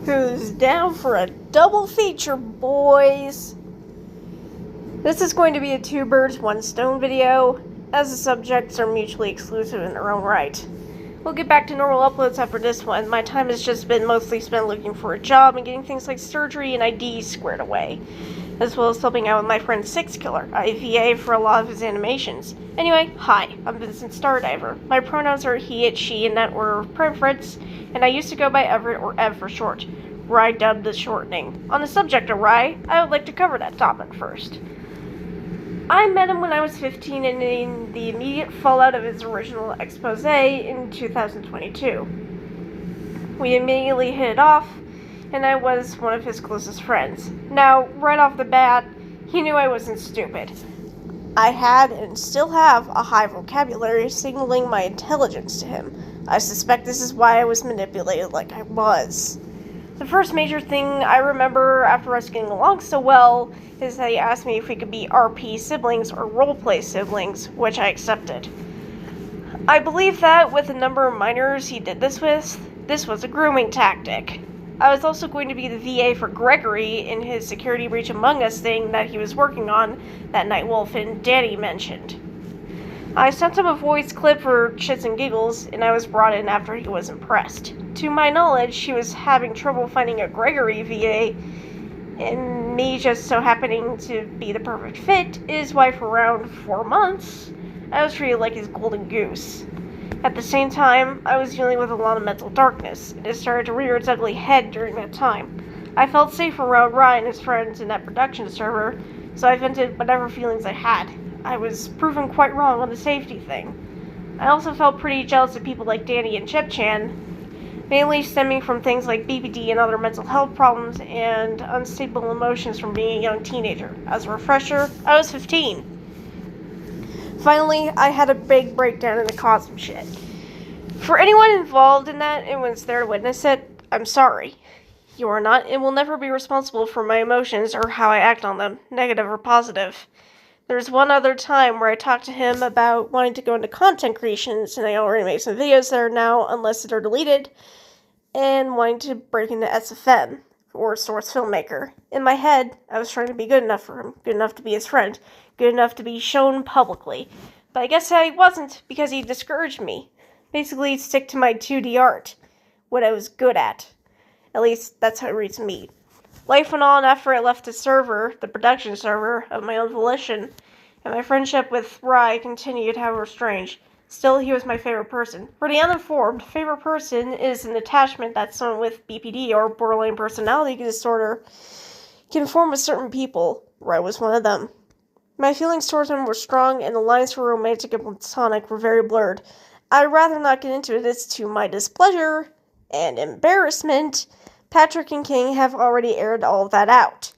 Who's down for a double feature, boys? This is going to be a two birds, one stone video, as the subjects are mutually exclusive in their own right. We'll get back to normal uploads after this one. My time has just been mostly spent looking for a job and getting things like surgery and IDs squared away, as well as helping out with my friend Six Killer, IVA, for a lot of his animations. Anyway, hi, I'm Vincent Stardiver. My pronouns are he, it, she, in that order of preference, and I used to go by Everett or Ev for short. Rye dubbed the shortening. On the subject of Rye, I would like to cover that topic first. I met him when I was 15 and in the immediate fallout of his original expose in 2022. We immediately hit it off, and I was one of his closest friends. Now, right off the bat, he knew I wasn't stupid. I had and still have a high vocabulary signaling my intelligence to him. I suspect this is why I was manipulated like I was. The first major thing I remember after us getting along so well is that he asked me if we could be RP siblings or roleplay siblings, which I accepted. I believe that with the number of minors he did this with, this was a grooming tactic. I was also going to be the VA for Gregory in his security breach Among Us thing that he was working on that Nightwolf and Danny mentioned. I sent him a voice clip for shits and giggles, and I was brought in after he was impressed. To my knowledge, he was having trouble finding a Gregory VA, and me just so happening to be the perfect fit is why for around 4 months, I was treated like his golden goose. At the same time, I was dealing with a lot of mental darkness, and it started to rear its ugly head during that time. I felt safe around Rye and his friends in that production server, so I vented whatever feelings I had. I was proven quite wrong on the safety thing. I also felt pretty jealous of people like Danny and Chip-chan, mainly stemming from things like BPD and other mental health problems and unstable emotions from being a young teenager. As a refresher, I was 15. Finally, I had a big breakdown in the Cosm shit. For anyone involved in that and was there to witness it, I'm sorry. You are not and will never be responsible for my emotions or how I act on them, negative or positive. There's one other time where I talked to him about wanting to go into content creations, and I already made some videos there now, unlisted or deleted, and wanting to break into SFM, or Source Filmmaker. In my head, I was trying to be good enough for him, good enough to be his friend, good enough to be shown publicly. But I guess I wasn't, because he discouraged me. Basically, stick to my 2D art, what I was good at. At least, that's how it reads me. Life went on after I left the server, the production server, of my own volition, and my friendship with Rye continued, however strange. Still, he was my favorite person. For the uninformed, favorite person is an attachment that someone with BPD or borderline personality disorder can form with certain people. Rye was one of them. My feelings towards him were strong, and the lines for romantic and platonic were very blurred. I'd rather not get into it as to my displeasure and embarrassment. Patrick and King have already aired all of that out.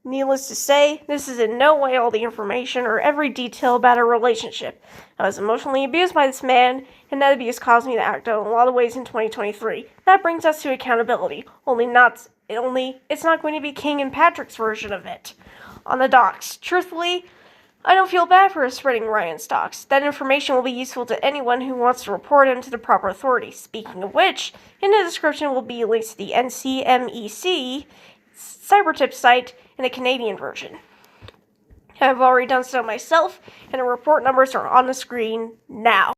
Needless to say, this is in no way all the information or every detail about our relationship. I was emotionally abused by this man, and that abuse caused me to act out in a lot of ways in 2023. That brings us to accountability. It's not going to be King and Patrick's version of it. On the docs. Truthfully, I don't feel bad for spreading Ryan's stocks. That information will be useful to anyone who wants to report him to the proper authorities. Speaking of which, in the description will be links to the NCMEC Cybertip site in the Canadian version. I've already done so myself, and the report numbers are on the screen now.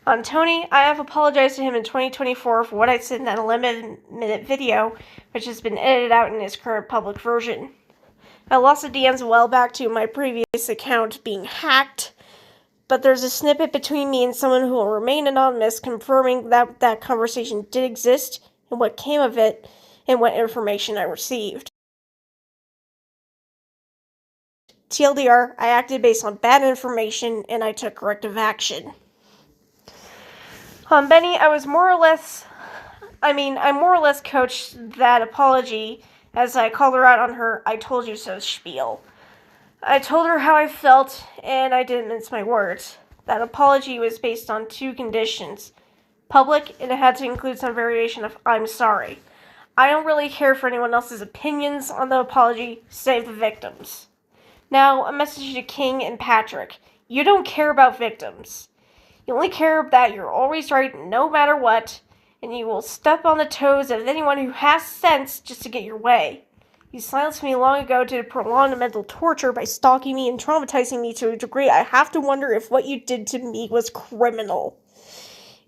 On Tony, I have apologized to him in 2024 for what I said in that 11-minute video, which has been edited out in his current public version. I lost the DMs a while back to my previous account being hacked, but there's a snippet between me and someone who will remain anonymous confirming that that conversation did exist and what came of it and what information I received. TLDR, I acted based on bad information and I took corrective action. On Benny, I more or less coached that apology as I called her out on her "I told you so" spiel. I told her how I felt, and I didn't mince my words. That apology was based on 2 conditions. Public, and it had to include some variation of "I'm sorry." I don't really care for anyone else's opinions on the apology, save the victims. Now, a message to King and Patrick. You don't care about victims. You only care that you're always right no matter what, and you will step on the toes of anyone who has sense just to get your way. You silenced me long ago to prolong mental torture by stalking me and traumatizing me to a degree I have to wonder if what you did to me was criminal.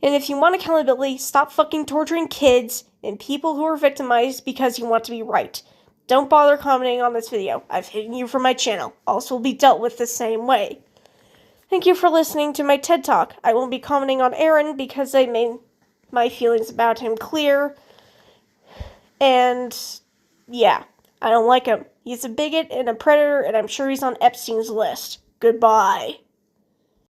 And if you want accountability, stop fucking torturing kids and people who are victimized because you want to be right. Don't bother commenting on this video. I've hidden you from my channel. Also will be dealt with the same way. Thank you for listening to my TED Talk. I won't be commenting on Aaron because I made my feelings about him clear. And yeah, I don't like him. He's a bigot and a predator, and I'm sure he's on Epstein's list. Goodbye.